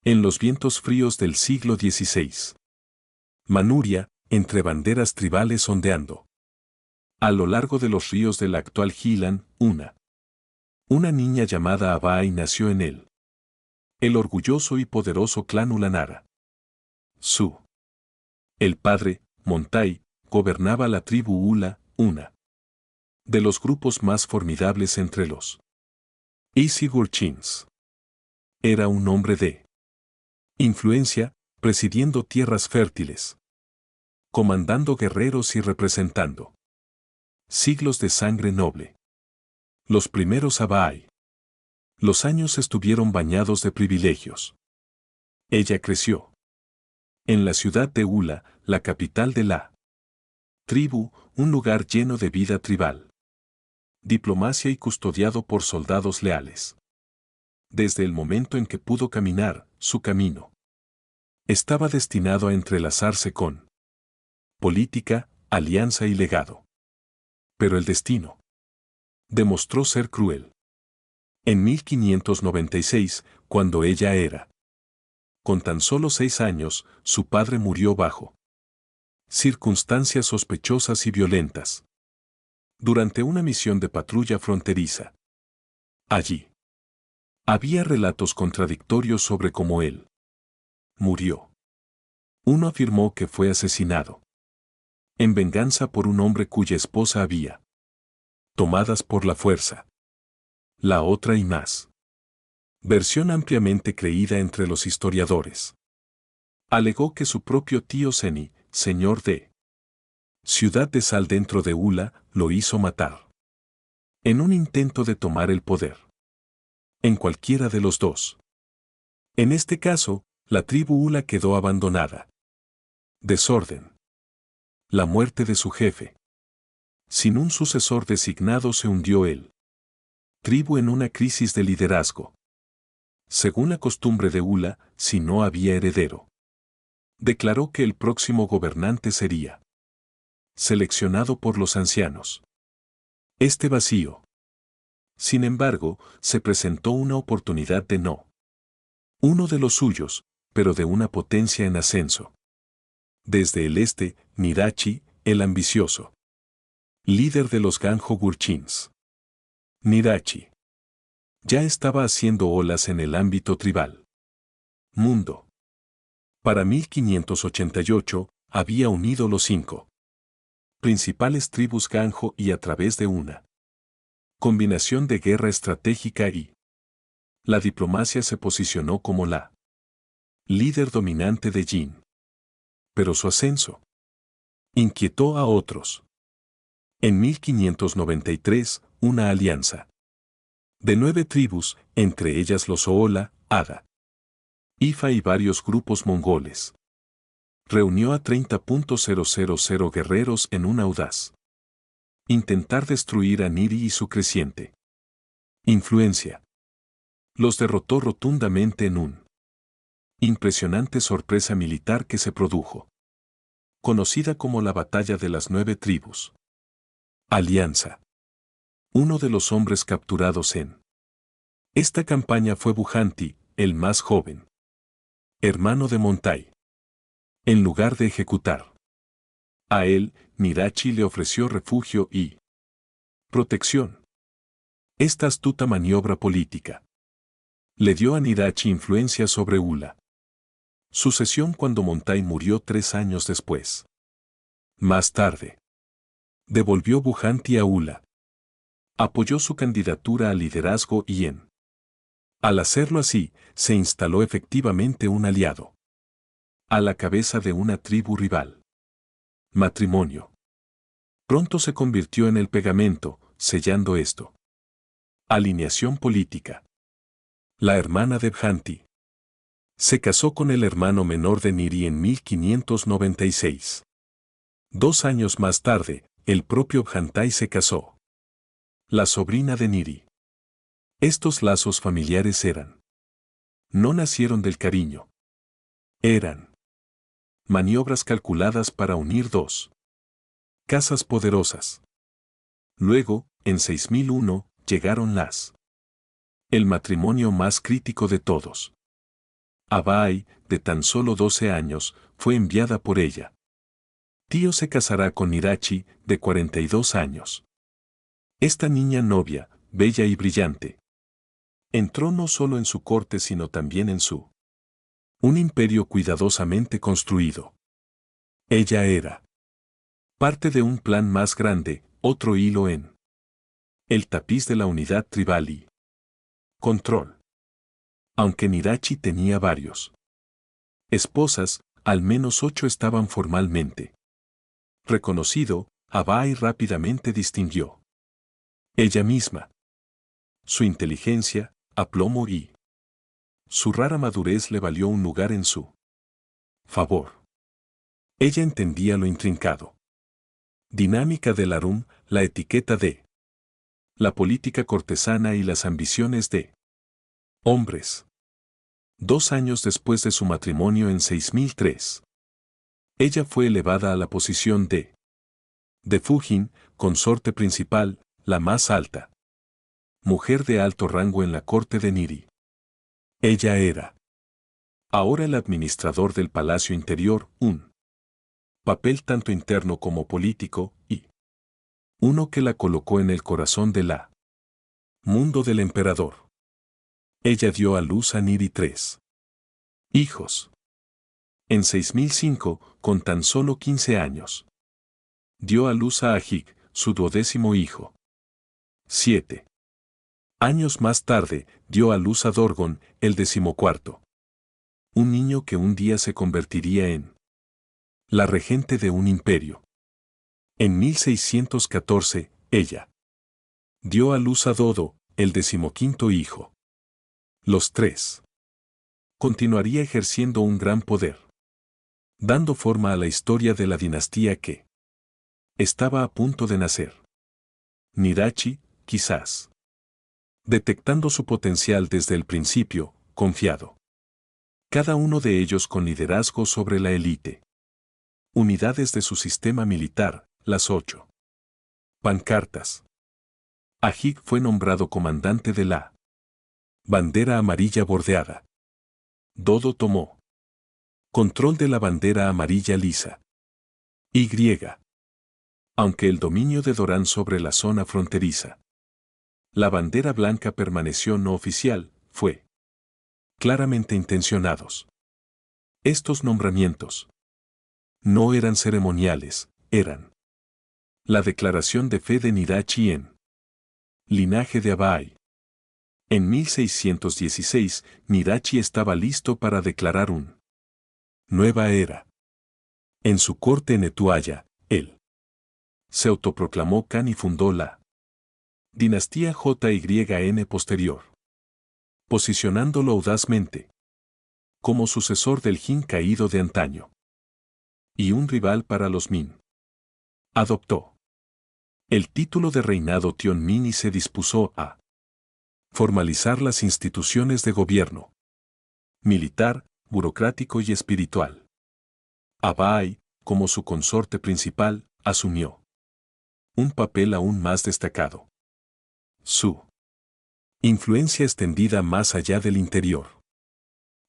En los vientos fríos del siglo XVI. Manuria, entre banderas tribales ondeando. A lo largo de los ríos del actual Gilan, una niña llamada Abai nació en él. El orgulloso y poderoso clan Ulanara. El padre, Montai, gobernaba la tribu Ula, una de los grupos más formidables entre los Isigurchins. Era un hombre de influencia, presidiendo tierras fértiles, comandando guerreros y representando siglos de sangre noble. Los primeros Abai. Los años estuvieron bañados de privilegios. Ella creció en la ciudad de Ula, la capital de la tribu, un lugar lleno de vida tribal, diplomacia y custodiado por soldados leales. Desde el momento en que pudo caminar, su camino estaba destinado a entrelazarse con política, alianza y legado. Pero el destino demostró ser cruel. En 1596, cuando ella era con tan solo 6 años, su padre murió bajo circunstancias sospechosas y violentas durante una misión de patrulla fronteriza. Allí había relatos contradictorios sobre cómo él murió. Uno afirmó que fue asesinado en venganza por un hombre cuya esposa había tomadas por la fuerza. La otra y más versión ampliamente creída entre los historiadores alegó que su propio tío Seni, señor de Ciudad de Sal dentro de Ula, lo hizo matar en un intento de tomar el poder. En cualquiera de los dos. En este caso, la tribu Ula quedó abandonada. Desorden. La muerte de su jefe. Sin un sucesor designado se hundió él. Tribu en una crisis de liderazgo. Según la costumbre de Ula, si no había heredero, declaró que el próximo gobernante sería seleccionado por los ancianos. Este vacío. Sin embargo, se presentó una oportunidad de no uno de los suyos, pero de una potencia en ascenso. Desde el este, Nirachi, el ambicioso líder de los Ganjo Gurchins. Nirachi ya estaba haciendo olas en el ámbito tribal. Mundo. Para 1588, había unido los 5 principales tribus Ganjo y a través de una combinación de guerra estratégica y la diplomacia se posicionó como la líder dominante de Jin. Pero su ascenso inquietó a otros. En 1593, una alianza de 9 tribus, entre ellas los Oola, Ada, Ifa y varios grupos mongoles, reunió a 30.000 guerreros en un audaz intentar destruir a Niri y su creciente influencia. Los derrotó rotundamente en un impresionante sorpresa militar que se produjo, conocida como la Batalla de las 9 tribus. Alianza. Uno de los hombres capturados en esta campaña fue Bujanti, el más joven, hermano de Montai. En lugar de ejecutar a él, Nirachi le ofreció refugio y protección. Esta astuta maniobra política le dio a Nirachi influencia sobre Ula. Sucesión cuando Montai murió 3 años después. Más tarde, devolvió Bujanti a Ula. Apoyó su candidatura al liderazgo y al hacerlo así, se instaló efectivamente un aliado a la cabeza de una tribu rival. Matrimonio. Pronto se convirtió en el pegamento, sellando esto. Alineación política. La hermana de Bhanti se casó con el hermano menor de Niri en 1596. 2 años más tarde, el propio Bhantai se casó. La sobrina de Niri. Estos lazos familiares no nacieron del cariño. Eran maniobras calculadas para unir 2 casas poderosas. Luego, en 6001, llegaron el matrimonio más crítico de todos. Abai, de tan solo 12 años, fue enviada por ella. Tío se casará con Nirachi, de 42 años. Esta niña novia, bella y brillante, entró no solo en su corte sino también en un imperio cuidadosamente construido. Ella era parte de un plan más grande, otro hilo en el tapiz de la unidad tribal y control. Aunque Nirachi tenía varios esposas, al menos 8 estaban formalmente reconocido, Abai rápidamente distinguió ella misma, su inteligencia, aplomo y su rara madurez le valió un lugar en su favor. Ella entendía lo intrincado dinámica del harem, la etiqueta de la política cortesana y las ambiciones de hombres. 2 años después de su matrimonio en 6003, ella fue elevada a la posición de Fujin, consorte principal, la más alta mujer de alto rango en la corte de Niri. Ella era ahora el administrador del palacio interior, un papel tanto interno como político, y uno que la colocó en el corazón de la mundo del emperador. Ella dio a luz a Niri 3 hijos. En 6005, con tan solo 15 años, dio a luz a Ajik, su 12º hijo. 7 años más tarde, dio a luz a Dorgon, el 14º. Un niño que un día se convertiría en la regente de un imperio. En 1614, ella dio a luz a Dodo, el 15º hijo. Los 3 continuaría ejerciendo un gran poder, dando forma a la historia de la dinastía que estaba a punto de nacer. Nirachi, quizás, detectando su potencial desde el principio, confiado. Cada uno de ellos con liderazgo sobre la élite. Unidades de su sistema militar, las 8 pancartas. Ajik fue nombrado comandante de la bandera amarilla bordeada. Dodo tomó control de la bandera amarilla lisa. Y. Aunque el dominio de Dorán sobre la zona fronteriza, la bandera blanca permaneció no oficial, fue claramente intencionados. Estos nombramientos no eran ceremoniales, eran la declaración de fe de Nirachi en linaje de Abai. En 1616, Nirachi estaba listo para declarar una nueva era. En su corte en Etuaya, él se autoproclamó Khan y fundó la dinastía Jyn posterior, posicionándolo audazmente como sucesor del Jin caído de antaño y un rival para los Min. Adoptó el título de reinado Tionmin y se dispuso a formalizar las instituciones de gobierno militar, burocrático y espiritual. Abai, como su consorte principal, asumió un papel aún más destacado. Su influencia extendida más allá del interior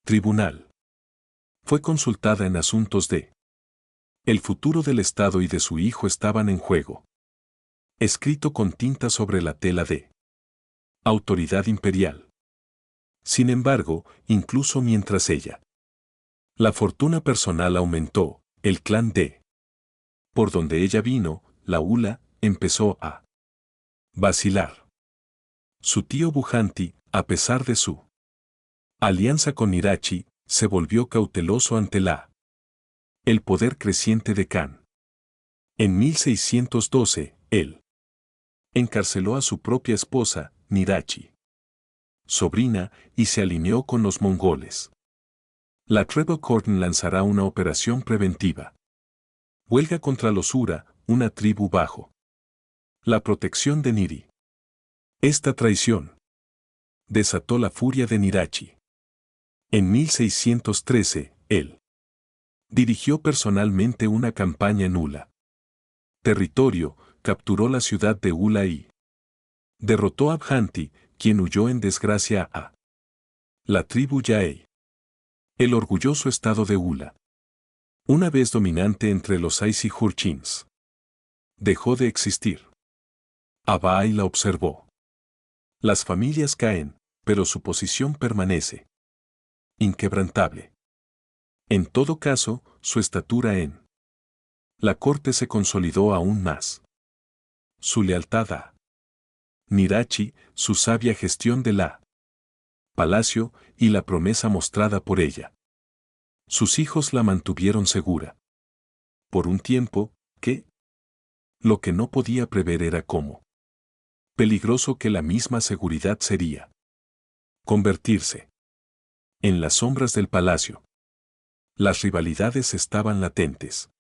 tribunal. Fue consultada en asuntos de el futuro del Estado y de su hijo estaban en juego. Escrito con tinta sobre la tela de autoridad imperial. Sin embargo, incluso mientras la fortuna personal aumentó, el clan de por donde ella vino, la Ula, empezó a vacilar. Su tío Bujanti, a pesar de su alianza con Nirachi, se volvió cauteloso ante el poder creciente de Khan. En 1612, él encarceló a su propia esposa, Nirachi, sobrina, y se alineó con los mongoles. La Tribal Court lanzará una operación preventiva. Huelga contra los Ura, una tribu bajo la protección de Niri. Esta traición desató la furia de Nirachi. En 1613, él dirigió personalmente una campaña en Ula territorio, capturó la ciudad de Ula y derrotó a Abhanti, quien huyó en desgracia a la tribu Yaei. El orgulloso estado de Ula, una vez dominante entre los Aisi Jurchins, dejó de existir. Abai la observó. Las familias caen, pero su posición permanece inquebrantable. En todo caso, su estatura en la corte se consolidó aún más. Su lealtad a Nirachi, su sabia gestión de la palacio y la promesa mostrada por ella. Sus hijos la mantuvieron segura. Por un tiempo, que lo que no podía prever era cómo peligroso que la misma seguridad sería convertirse en las sombras del palacio. Las rivalidades estaban latentes.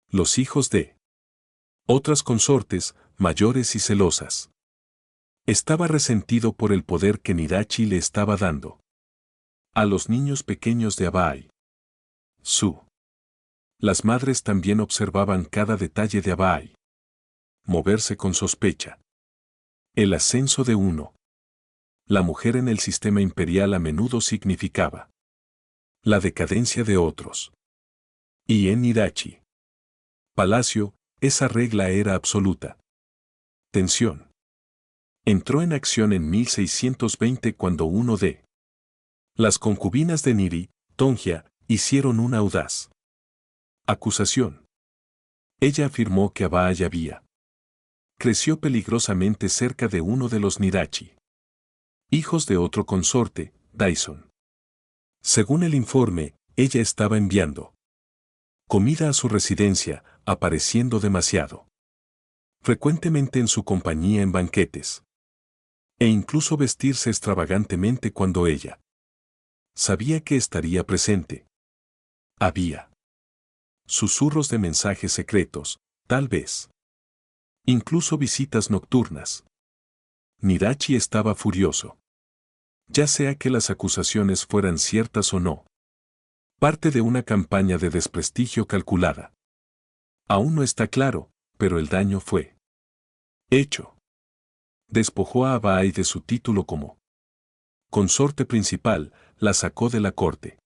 Los hijos de otras consortes, mayores y celosas. Estaba resentido por el poder que Nirachi le estaba dando a los niños pequeños de Abai. Las madres también observaban cada detalle de Abai. Moverse con sospecha. El ascenso de uno. La mujer en el sistema imperial a menudo significaba la decadencia de otros. Y en Nirachi palacio, esa regla era absoluta. Tensión. Entró en acción en 1620 cuando uno de las concubinas de Niri, Tongia, hicieron una audaz acusación. Ella afirmó que Abai había creció peligrosamente cerca de uno de los Nirachi, hijos de otro consorte, Dyson. Según el informe, ella estaba enviando comida a su residencia, apareciendo demasiado frecuentemente en su compañía en banquetes, e incluso vestirse extravagantemente cuando ella sabía que estaría presente. Había susurros de mensajes secretos, tal vez incluso visitas nocturnas. Nirachi estaba furioso. Ya sea que las acusaciones fueran ciertas o no. Parte de una campaña de desprestigio calculada. Aún no está claro, pero el daño fue hecho. Despojó a Abai de su título como consorte principal, la sacó de la corte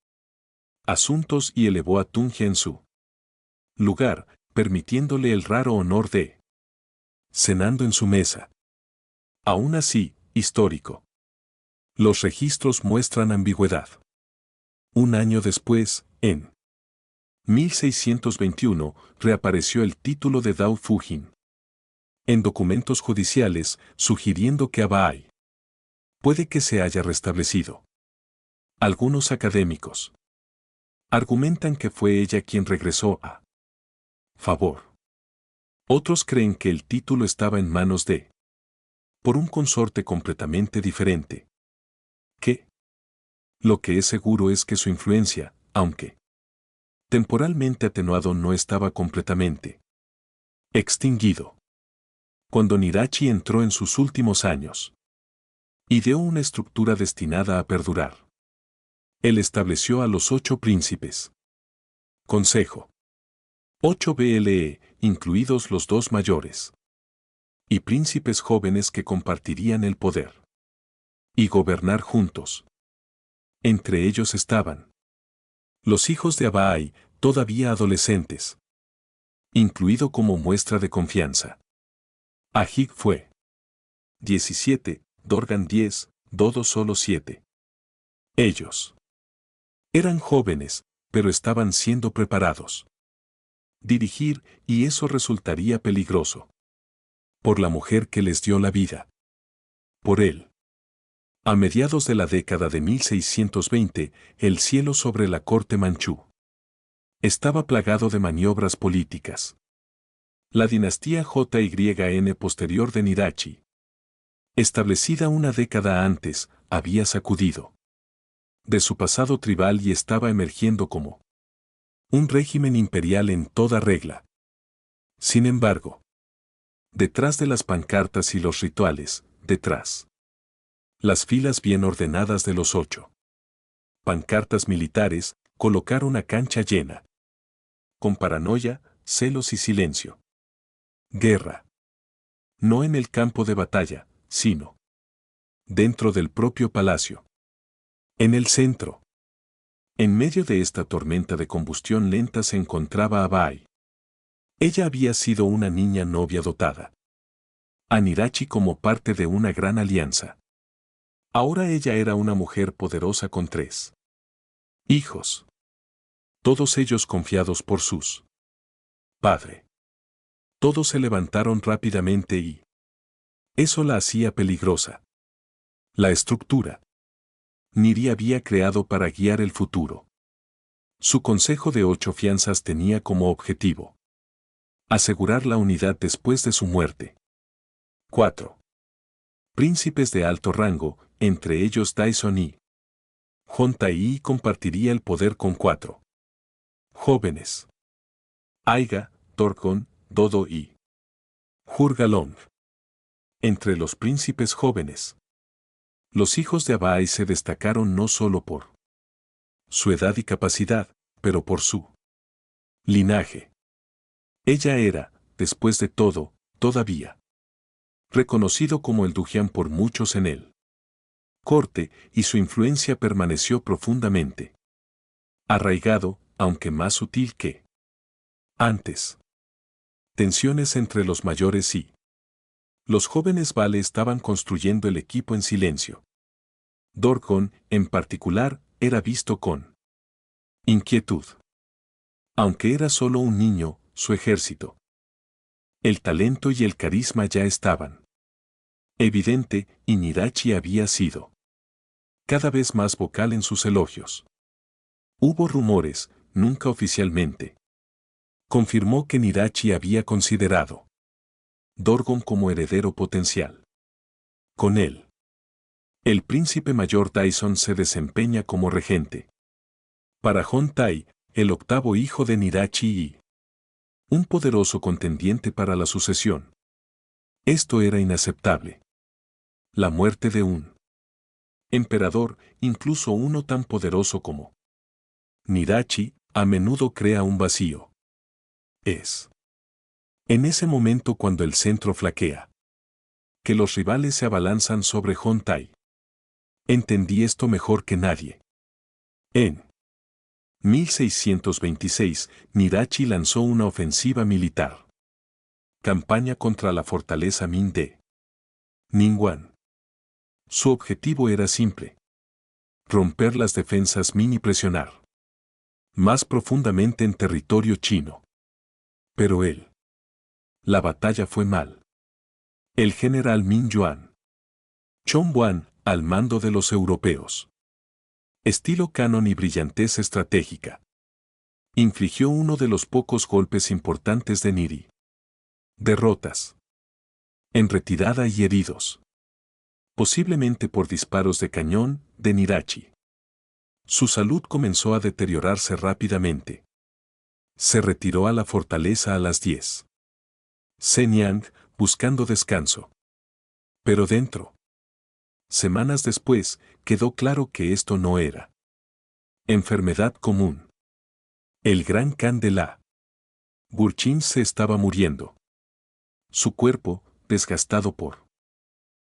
asuntos y elevó a Tungia en su lugar, permitiéndole el raro honor de cenando en su mesa. Aún así, histórico. Los registros muestran ambigüedad. Un año después, en 1621, reapareció el título de Dao Fujin en documentos judiciales, sugiriendo que Abai puede que se haya restablecido. Algunos académicos argumentan que fue ella quien regresó a favor. Otros creen que el título estaba en manos de por un consorte completamente diferente. Lo que es seguro es que su influencia, aunque temporalmente atenuado, no estaba completamente extinguido. Cuando Nirachi entró en sus últimos años, ideó una estructura destinada a perdurar. Él estableció a los 8 príncipes. Consejo. 8 BLE, incluidos los 2 mayores. Y príncipes jóvenes que compartirían el poder. Y gobernar juntos. Entre ellos estaban los hijos de Abai, todavía adolescentes. Incluido como muestra de confianza. Ajig fue 17, Dorgan 10, Dodo solo 7. Ellos eran jóvenes, pero estaban siendo preparados. Dirigir, y eso resultaría peligroso. Por la mujer que les dio la vida. Por él. A mediados de la década de 1620, el cielo sobre la corte manchú estaba plagado de maniobras políticas. La dinastía JYN posterior de Nirachi, establecida una década antes, había sacudido de su pasado tribal y estaba emergiendo como un régimen imperial en toda regla. Sin embargo, detrás de las pancartas y los rituales, detrás las filas bien ordenadas de los 8 pancartas militares, colocaron una cancha llena con paranoia, celos y silencio. Guerra. No en el campo de batalla, sino dentro del propio palacio. En el centro. En medio de esta tormenta de combustión lenta se encontraba Abai. Ella había sido una niña novia dotada a Nirachi como parte de una gran alianza. Ahora ella era una mujer poderosa con 3 hijos. Todos ellos confiados por sus padre. Todos se levantaron rápidamente y eso la hacía peligrosa. La estructura Niri había creado para guiar el futuro. Su consejo de 8 fianzas tenía como objetivo asegurar la unidad después de su muerte. 4 príncipes de alto rango, entre ellos Daison y Hontai, compartiría el poder con 4 jóvenes. Aiga, Torgon, Dodo y Hurgalong. Entre los príncipes jóvenes, los hijos de Abai se destacaron no solo por su edad y capacidad, pero por su linaje. Ella era, después de todo, todavía reconocido como el Dujian por muchos en él corte, y su influencia permaneció profundamente arraigado, aunque más sutil que antes. Tensiones entre los mayores y los jóvenes Vale estaban construyendo el equipo en silencio. Dorgon, en particular, era visto con inquietud. Aunque era solo un niño, su ejército, el talento y el carisma ya estaban evidente, y Nirachi había sido cada vez más vocal en sus elogios. Hubo rumores, nunca oficialmente. Confirmó que Nirachi había considerado Dorgon como heredero potencial. Con él, el príncipe mayor Daison se desempeña como regente. Para Hontai, el octavo hijo de Nirachi y un poderoso contendiente para la sucesión. Esto era inaceptable. La muerte de un emperador, incluso uno tan poderoso como Nirachi, a menudo crea un vacío. Es en ese momento cuando el centro flaquea, que los rivales se abalanzan sobre Hontai. Entendí esto mejor que nadie. En 1626, Nirachi lanzó una ofensiva militar. Campaña contra la fortaleza Min de Ningguang. Su objetivo era simple: romper las defensas Min y presionar más profundamente en territorio chino. Pero la batalla fue mal. El general Min Yuan Chongguan, al mando de los europeos. Estilo canon y brillantez estratégica. Infligió uno de los pocos golpes importantes de Niri. Derrotas. En retirada y heridos. Posiblemente por disparos de cañón, de Nirachi. Su salud comenzó a deteriorarse rápidamente. Se retiró a la fortaleza a las 10. Shenyang, buscando descanso. Pero dentro. Semanas después, quedó claro que esto no era enfermedad común. El gran Khan de la Burqin se estaba muriendo. Su cuerpo, desgastado por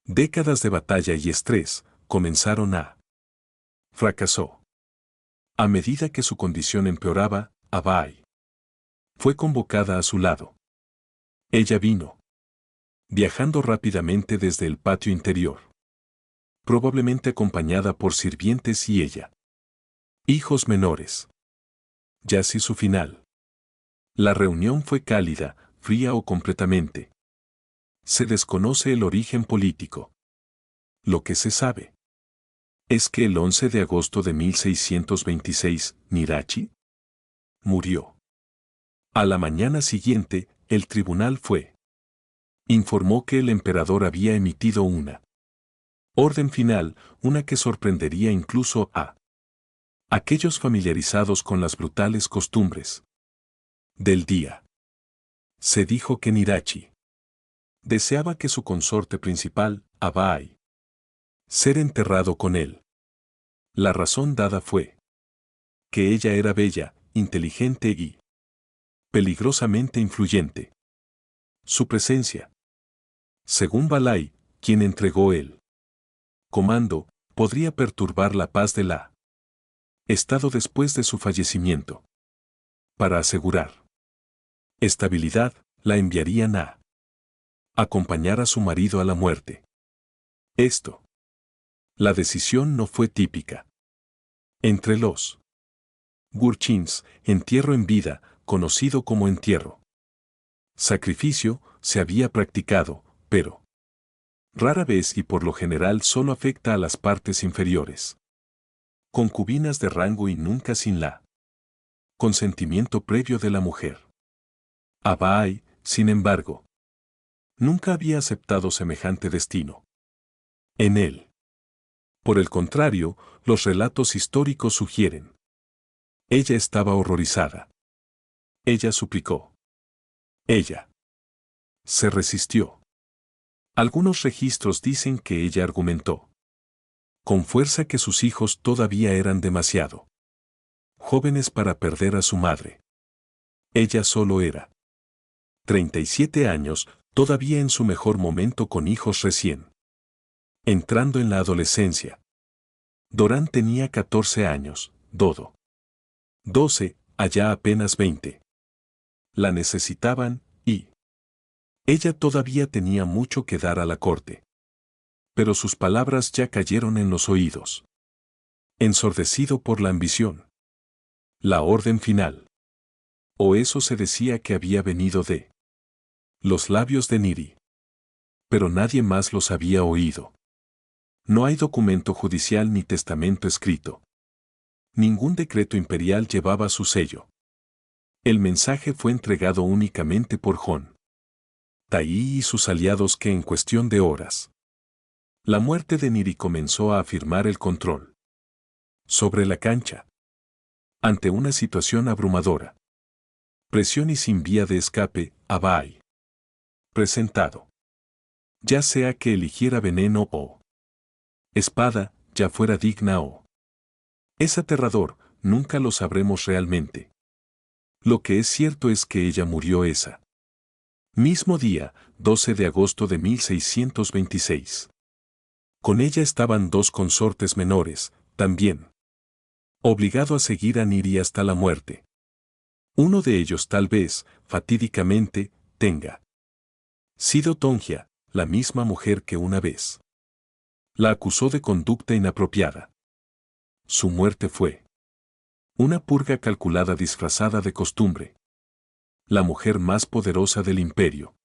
décadas de batalla y estrés, comenzaron a fracasó. A medida que su condición empeoraba, Abai fue convocada a su lado. Ella vino viajando rápidamente desde el patio interior, probablemente acompañada por sirvientes y ella. Hijos menores. Ya si su final. La reunión fue cálida, fría o completamente. Se desconoce el origen político. Lo que se sabe es que el 11 de agosto de 1626, Nirachi murió. A la mañana siguiente, el tribunal informó que el emperador había emitido una orden final, una que sorprendería incluso a aquellos familiarizados con las brutales costumbres del día. Se dijo que Nirachi deseaba que su consorte principal, Abai, ser enterrado con él. La razón dada fue que ella era bella, inteligente y peligrosamente influyente. Su presencia, según Balai, quien entregó el comando, podría perturbar la paz de la Estado después de su fallecimiento. Para asegurar estabilidad, la enviarían a acompañar a su marido a la muerte. La decisión no fue típica. Entre los Gurchins, entierro en vida, conocido como entierro. Sacrificio, se había practicado, pero rara vez y por lo general solo afecta a las partes inferiores. Concubinas de rango y nunca sin la consentimiento previo de la mujer. Abai, sin embargo, nunca había aceptado semejante destino. En él. Por el contrario, los relatos históricos sugieren. Ella estaba horrorizada. Ella suplicó. Ella se resistió. Algunos registros dicen que ella argumentó con fuerza que sus hijos todavía eran demasiado jóvenes para perder a su madre. Ella solo era 37 años, todavía en su mejor momento con hijos recién entrando en la adolescencia. Dorán tenía 14 años, Dodo 12, allá apenas 20. La necesitaban, y ella todavía tenía mucho que dar a la corte. Pero sus palabras ya cayeron en los oídos. Ensordecido por la ambición. La orden final. O eso se decía que había venido de los labios de Niri. Pero nadie más los había oído. No hay documento judicial ni testamento escrito. Ningún decreto imperial llevaba su sello. El mensaje fue entregado únicamente por Jon Taí y sus aliados que en cuestión de horas. La muerte de Niri comenzó a afirmar el control sobre la cancha. Ante una situación abrumadora. Presión y sin vía de escape, Abai. Presentado. Ya sea que eligiera veneno o espada, ya fuera digna o es aterrador, nunca lo sabremos realmente. Lo que es cierto es que ella murió esa mismo día, 12 de agosto de 1626. Con ella estaban dos consortes menores, también obligado a seguir a Niri hasta la muerte. Uno de ellos tal vez, fatídicamente, tenga sido Tongia, la misma mujer que una vez la acusó de conducta inapropiada. Su muerte fue una purga calculada disfrazada de costumbre. La mujer más poderosa del imperio.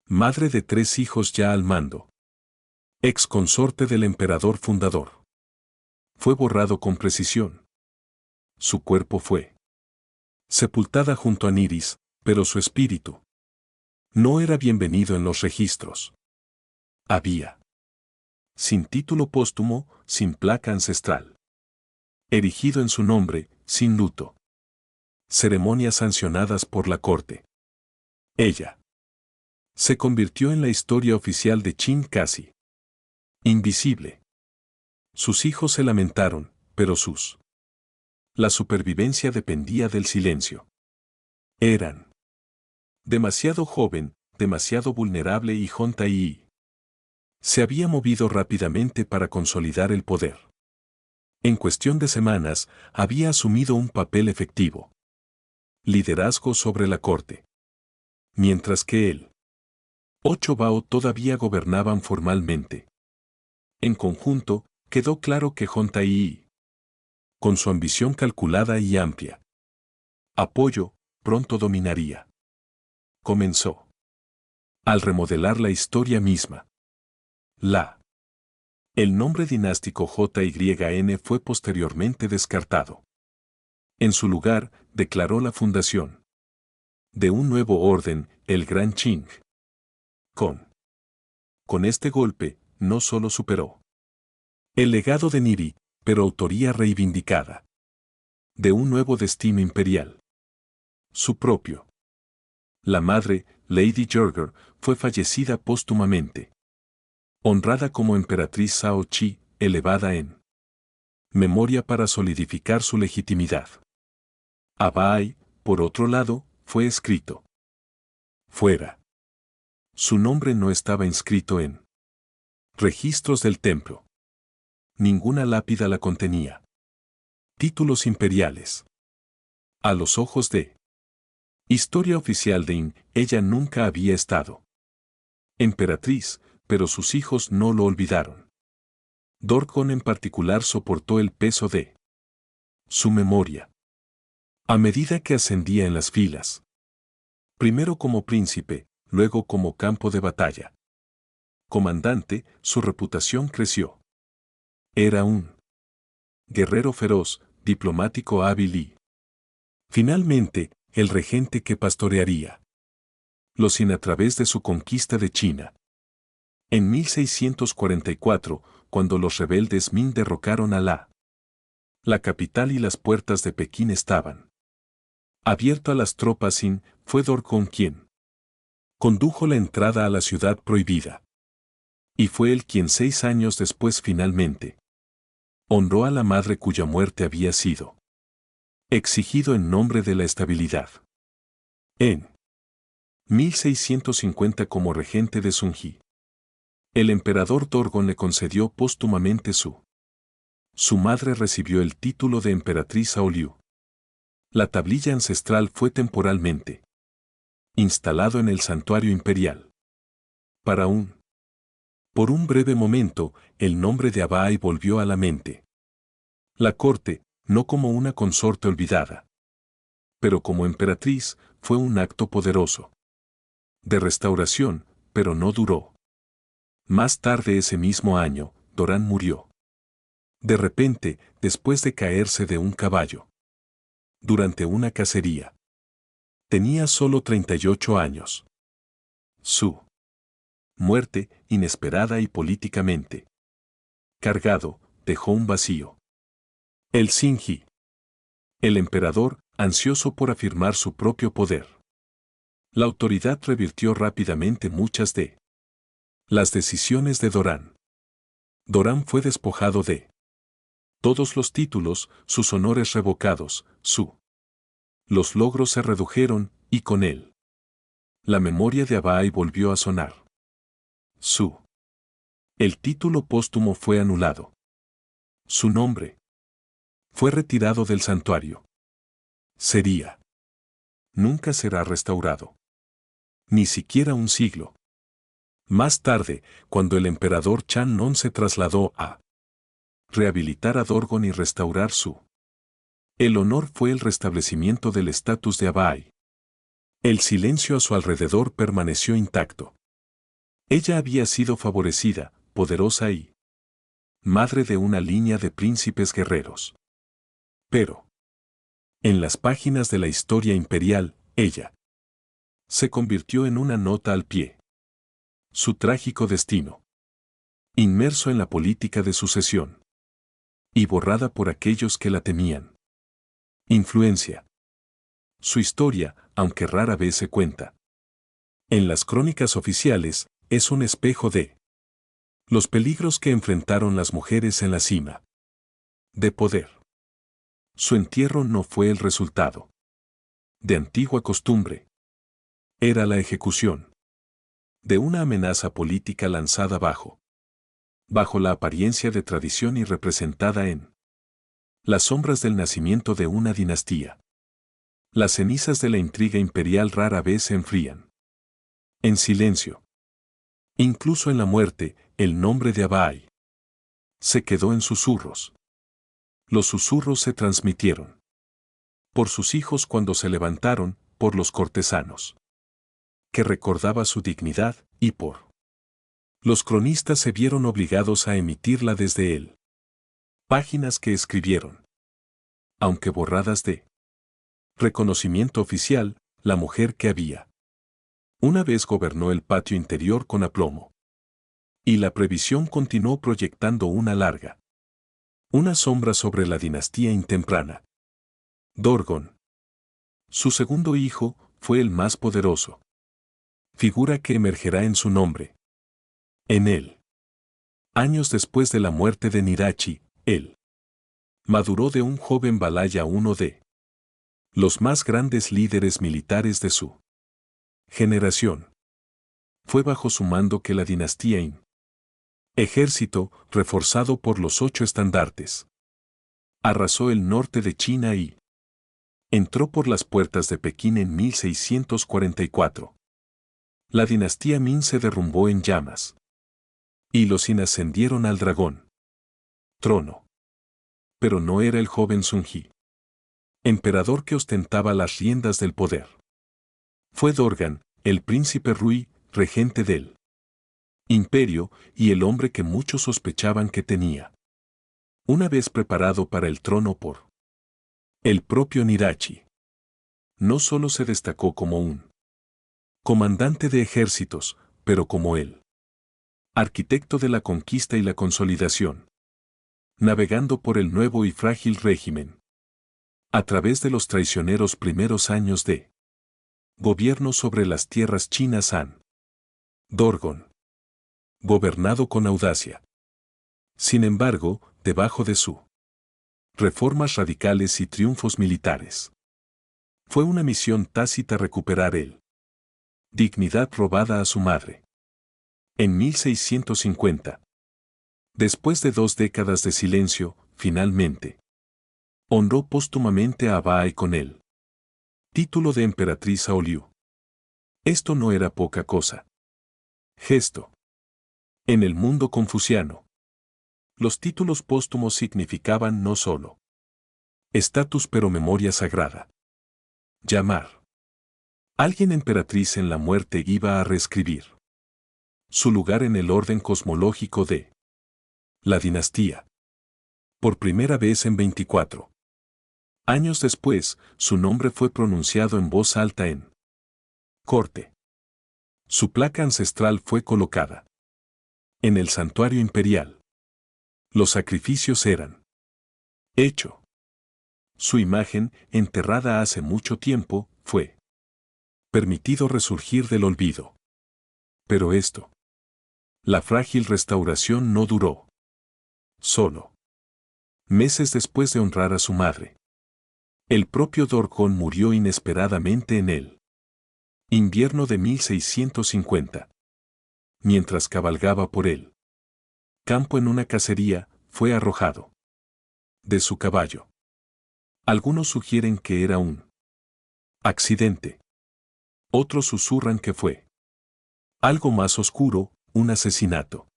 Madre de 3 hijos ya al mando. Ex consorte del emperador fundador. Fue borrado con precisión. Su cuerpo fue sepultada junto a Niris, pero su espíritu no era bienvenido en los registros. Había sin título póstumo, sin placa ancestral. Erigido en su nombre, sin luto. Ceremonias sancionadas por la corte. Ella se convirtió en la historia oficial de Chin casi invisible. Sus hijos se lamentaron, pero la supervivencia dependía del silencio. Eran demasiado joven, demasiado vulnerable y Jon Taí se había movido rápidamente para consolidar el poder. En cuestión de semanas, había asumido un papel efectivo. Liderazgo sobre la corte. Mientras que él, 8 Bao todavía gobernaban formalmente. En conjunto, quedó claro que Jon Taí, con su ambición calculada y amplia apoyo, pronto dominaría. Comenzó al remodelar la historia misma. El nombre dinástico JYN fue posteriormente descartado. En su lugar, declaró la fundación de un nuevo orden, el Gran Qing. Con este golpe, no solo superó el legado de Niri, pero autoría reivindicada de un nuevo destino imperial. Su propio. La madre, Lady Jurger, fue fallecida póstumamente. Honrada como emperatriz Sao Chi, elevada en memoria para solidificar su legitimidad. Abai, por otro lado, fue escrito fuera. Su nombre no estaba inscrito en registros del templo. Ninguna lápida la contenía. Títulos imperiales. A los ojos de Historia oficial de In, ella nunca había estado emperatriz, pero sus hijos no lo olvidaron. Dorgon en particular soportó el peso de su memoria. A medida que ascendía en las filas, primero como príncipe, luego como campo de batalla comandante, su reputación creció. Era un guerrero feroz, diplomático hábil y, finalmente, el regente que pastorearía los Sin a través de su conquista de China. En 1644, cuando los rebeldes Ming derrocaron a la capital y las puertas de Pekín estaban abierto a las tropas Sin, fue Dorgon quien condujo la entrada a la ciudad prohibida. Y fue él quien 6 años después finalmente honró a la madre cuya muerte había sido exigido en nombre de la estabilidad. En 1650 como regente de Sunji, el emperador Dorgon le concedió póstumamente su madre recibió el título de emperatriz Aoliu. La tablilla ancestral fue temporalmente instalado en el santuario imperial. Por un breve momento, el nombre de Abai volvió a la mente. La corte, no como una consorte olvidada, pero como emperatriz, fue un acto poderoso de restauración, pero no duró. Más tarde ese mismo año, Doran murió. De repente, después de caerse de un caballo. Durante una cacería. Tenía solo 38 años. Su muerte, inesperada y políticamente cargado, dejó un vacío. El Xingyi. El emperador, ansioso por afirmar su propio poder. La autoridad revirtió rápidamente muchas de las decisiones de Doran. Doran fue despojado de todos los títulos, sus honores revocados, los logros se redujeron, y con él la memoria de Abai volvió a sonar. El título póstumo fue anulado. Su nombre fue retirado del santuario. Nunca será restaurado. Ni siquiera un siglo. Más tarde, cuando el emperador Channon se trasladó a rehabilitar a Dorgon y restaurar el honor fue el restablecimiento del estatus de Abai. El silencio a su alrededor permaneció intacto. Ella había sido favorecida, poderosa y madre de una línea de príncipes guerreros. Pero, en las páginas de la historia imperial, ella se convirtió en una nota al pie. Su trágico destino, inmerso en la política de sucesión, y borrada por aquellos que la temían. Influencia. Su historia, aunque rara vez se cuenta en las crónicas oficiales, es un espejo de los peligros que enfrentaron las mujeres en la cima de poder. Su entierro no fue el resultado de antigua costumbre. Era la ejecución de una amenaza política lanzada bajo la apariencia de tradición y representada en las sombras del nacimiento de una dinastía. Las cenizas de la intriga imperial rara vez se enfrían. En silencio. Incluso en la muerte, el nombre de Abai se quedó en susurros. Los susurros se transmitieron por sus hijos cuando se levantaron, por los cortesanos que recordaba su dignidad, y por los cronistas se vieron obligados a emitirla desde él. Páginas que escribieron, aunque borradas de reconocimiento oficial, la mujer que había una vez gobernó el patio interior con aplomo. Y la previsión continuó proyectando una sombra sobre la dinastía intemprana. Dorgon, su segundo hijo, fue el más poderoso. Figura que emergerá en su nombre. En él. Años después de la muerte de Nirachi, él maduró de un joven Balaya, uno de los más grandes líderes militares de su generación. Fue bajo su mando que la dinastía In. Ejército, reforzado por los 8 estandartes Arrasó el norte de China y entró por las puertas de Pekín en 1644. La dinastía Ming se derrumbó en llamas. Y los Qin ascendieron al dragón trono. Pero no era el joven Sun Ji, emperador que ostentaba las riendas del poder. Fue Dorgan, el príncipe Rui, regente del imperio, y el hombre que muchos sospechaban que tenía. Una vez preparado para el trono por el propio Nirachi. No solo se destacó como un comandante de ejércitos, pero como él, arquitecto de la conquista y la consolidación, navegando por el nuevo y frágil régimen, a través de los traicioneros primeros años de gobierno sobre las tierras chinas han Dorgon gobernado con audacia. Sin embargo, debajo de su reformas radicales y triunfos militares, fue una misión tácita recuperar el dignidad robada a su madre. En 1650, después de 2 décadas de silencio, finalmente, honró póstumamente a Bai con el título de emperatriz Aoliu. Esto no era poca cosa. Gesto. En el mundo confuciano, los títulos póstumos significaban no solo estatus pero memoria sagrada. Llamar alguien emperatriz en la muerte iba a reescribir su lugar en el orden cosmológico de la dinastía. Por primera vez en 24 años después, su nombre fue pronunciado en voz alta en corte. Su placa ancestral fue colocada en el santuario imperial. Los sacrificios eran hecho. Su imagen, enterrada hace mucho tiempo, fue permitido resurgir del olvido. Pero esto, la frágil restauración no duró. Solo meses después de honrar a su madre, el propio Dorgon murió inesperadamente en el invierno de 1650. Mientras cabalgaba por el campo en una cacería, fue arrojado de su caballo. Algunos sugieren que era un accidente. Otros susurran que fue algo más oscuro, un asesinato,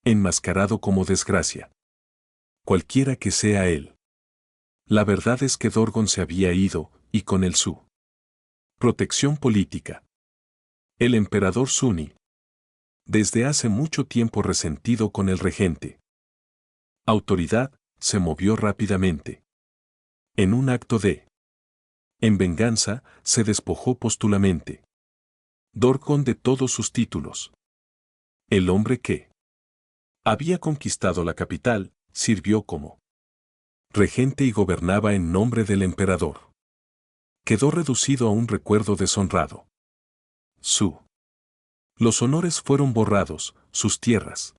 enmascarado como desgracia. Cualquiera que sea él. La verdad es que Dorgon se había ido, y con él su protección política. El emperador Suni, desde hace mucho tiempo resentido con el regente autoridad, se movió rápidamente. En un acto en venganza, se despojó póstumamente Dorgon de todos sus títulos. El hombre que había conquistado la capital, sirvió como regente y gobernaba en nombre del emperador. Quedó reducido a un recuerdo deshonrado. Los honores fueron borrados, sus tierras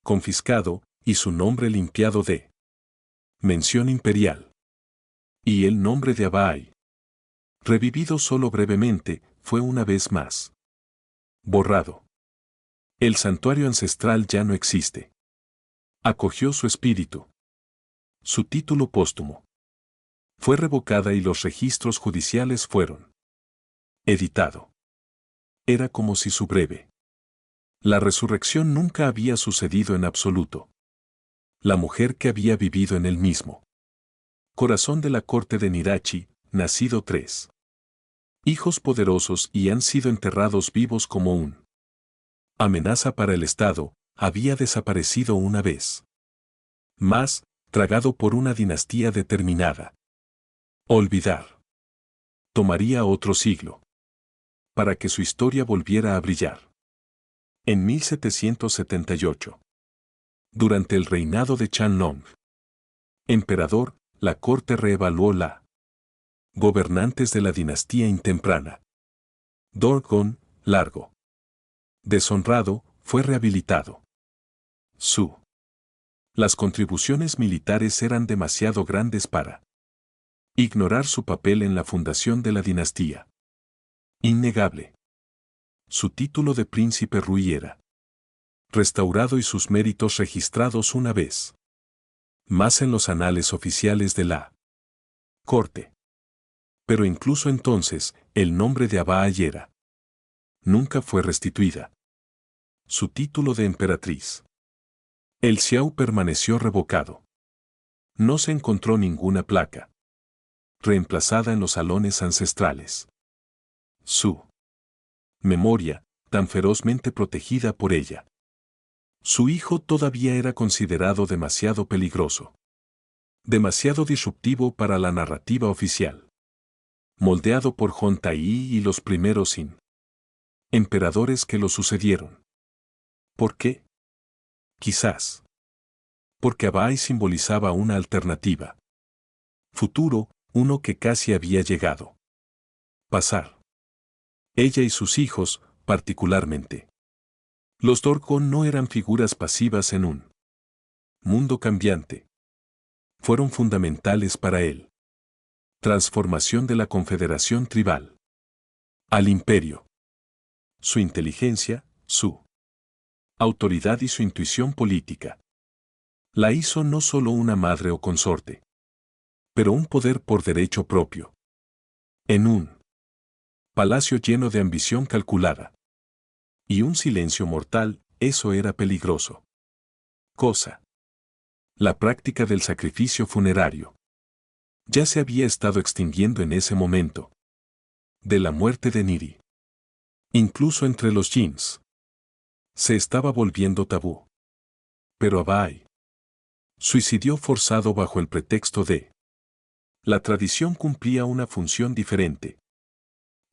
confiscado, y su nombre limpiado de mención imperial. Y el nombre de Abai, revivido solo brevemente, fue una vez más borrado. El santuario ancestral ya no existe. Acogió su espíritu. Su título póstumo fue revocada y los registros judiciales fueron editado. Era como si su breve la resurrección nunca había sucedido en absoluto. La mujer que había vivido en el mismo corazón de la corte de Nirachi, nacido 3 hijos poderosos y han sido enterrados vivos como un amenaza para el Estado, había desaparecido una vez más, tragado por una dinastía determinada. Olvidar. Tomaría otro siglo para que su historia volviera a brillar. En 1778. Durante el reinado de Chanlong, emperador, la corte reevaluó la gobernantes de la dinastía intemprana. Dorgon, largo deshonrado, fue rehabilitado. Las contribuciones militares eran demasiado grandes para ignorar su papel en la fundación de la dinastía. Innegable. Su título de príncipe Rui era restaurado y sus méritos registrados una vez más en los anales oficiales de la corte. Pero incluso entonces, el nombre de Aba Ayera nunca fue restituida. Su título de emperatriz. El Xiao permaneció revocado. No se encontró ninguna placa reemplazada en los salones ancestrales. Su memoria, tan ferozmente protegida por ella. Su hijo todavía era considerado demasiado peligroso. Demasiado disruptivo para la narrativa oficial. Moldeado por Hontai y los primeros emperadores que lo sucedieron. ¿Por qué? Quizás. Porque Abai simbolizaba una alternativa. Futuro, uno que casi había llegado. Pasar. Ella y sus hijos, particularmente. Los Dorco no eran figuras pasivas en un mundo cambiante. Fueron fundamentales para él. Transformación de la confederación tribal al imperio. Su inteligencia, su autoridad y su intuición política. La hizo no solo una madre o consorte, pero un poder por derecho propio. En un palacio lleno de ambición calculada. Y un silencio mortal, eso era peligroso. Cosa. La práctica del sacrificio funerario. Ya se había estado extinguiendo en ese momento. De la muerte de Niri. Incluso entre los Jins. Se estaba volviendo tabú. Pero Abai suicidio forzado bajo el pretexto de la tradición cumplía una función diferente.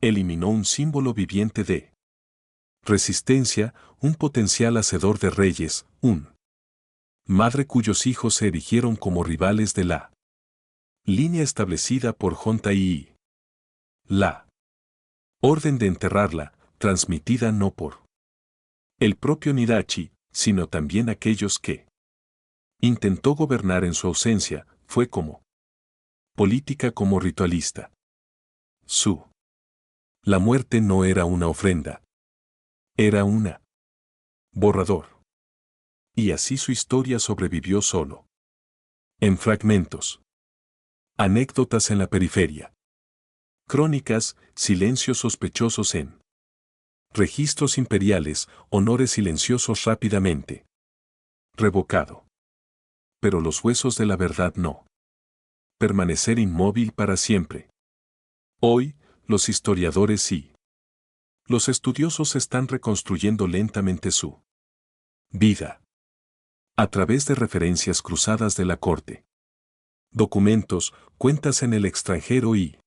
Eliminó un símbolo viviente de resistencia, un potencial hacedor de reyes, un madre cuyos hijos se erigieron como rivales de la línea establecida por Hontai y la orden de enterrarla, transmitida no por el propio Nidachi, sino también aquellos que intentó gobernar en su ausencia, fue como política como ritualista. La muerte no era una ofrenda. Era una borrador. Y así su historia sobrevivió solo. En fragmentos. Anécdotas en la periferia. Crónicas, silencios sospechosos en registros imperiales, honores silenciosos rápidamente. Revocado. Pero los huesos de la verdad no. Permanecer inmóvil para siempre. Hoy, los historiadores y los estudiosos están reconstruyendo lentamente su vida. A través de referencias cruzadas de la corte. Documentos, cuentas en el extranjero y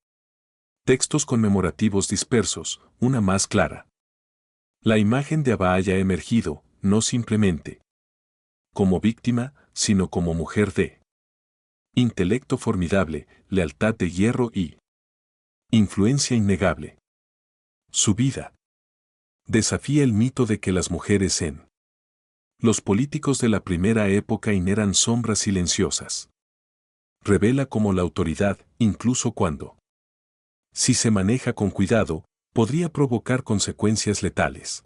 textos conmemorativos dispersos, una más clara. La imagen de Aba haya emergido, no simplemente como víctima, sino como mujer de intelecto formidable, lealtad de hierro y influencia innegable. Su vida desafía el mito de que las mujeres en los políticos de la primera época eran sombras silenciosas. Revela como la autoridad, incluso cuando, si se maneja con cuidado, podría provocar consecuencias letales.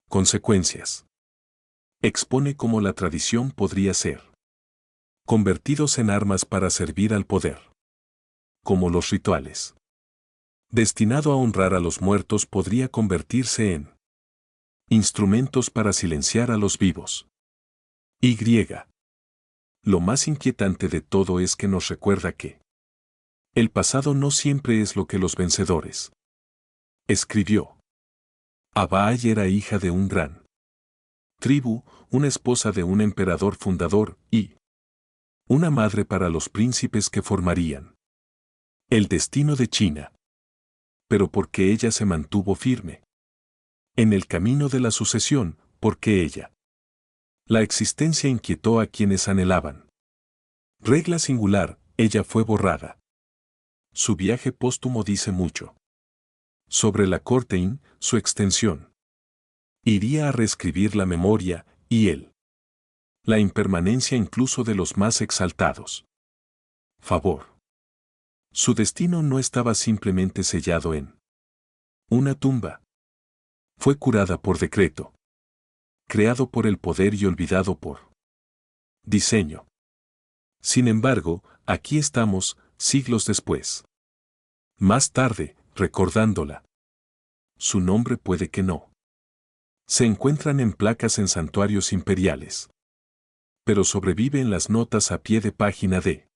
Consecuencias. Expone cómo la tradición podría ser convertidos en armas para servir al poder. Como los rituales. Destinado a honrar a los muertos podría convertirse en instrumentos para silenciar a los vivos. Y. Lo más inquietante de todo es que nos recuerda que el pasado no siempre es lo que los vencedores. Escribió. Aba era hija de un gran tribu, una esposa de un emperador fundador y una madre para los príncipes que formarían el destino de China. Pero porque ella se mantuvo firme en el camino de la sucesión, porque ella la existencia inquietó a quienes anhelaban. Regla singular, ella fue borrada. Su viaje póstumo dice mucho sobre la corte su extensión. Iría a reescribir la memoria, y él. La impermanencia incluso de los más exaltados. Favor. Su destino no estaba simplemente sellado en una tumba. Fue curada por decreto. Creado por el poder y olvidado por diseño. Sin embargo, aquí estamos, siglos después. Más tarde, recordándola. Su nombre puede que no. Se encuentran en placas en santuarios imperiales. Pero sobrevive en las notas a pie de página de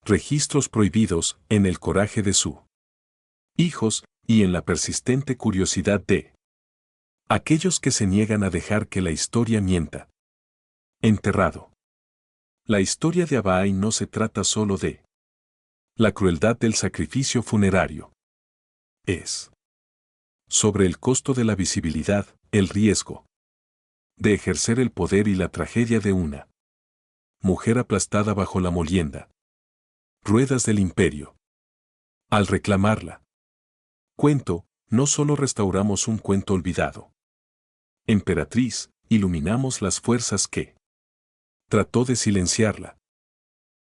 registros prohibidos, en el coraje de su hijos, y en la persistente curiosidad de aquellos que se niegan a dejar que la historia mienta. Enterrado. La historia de Abai no se trata solo de la crueldad del sacrificio funerario. Es sobre el costo de la visibilidad, el riesgo de ejercer el poder y la tragedia de una mujer aplastada bajo la molienda ruedas del imperio. Al reclamarla cuento, no solo restauramos un cuento olvidado. Emperatriz, iluminamos las fuerzas que trató de silenciarla.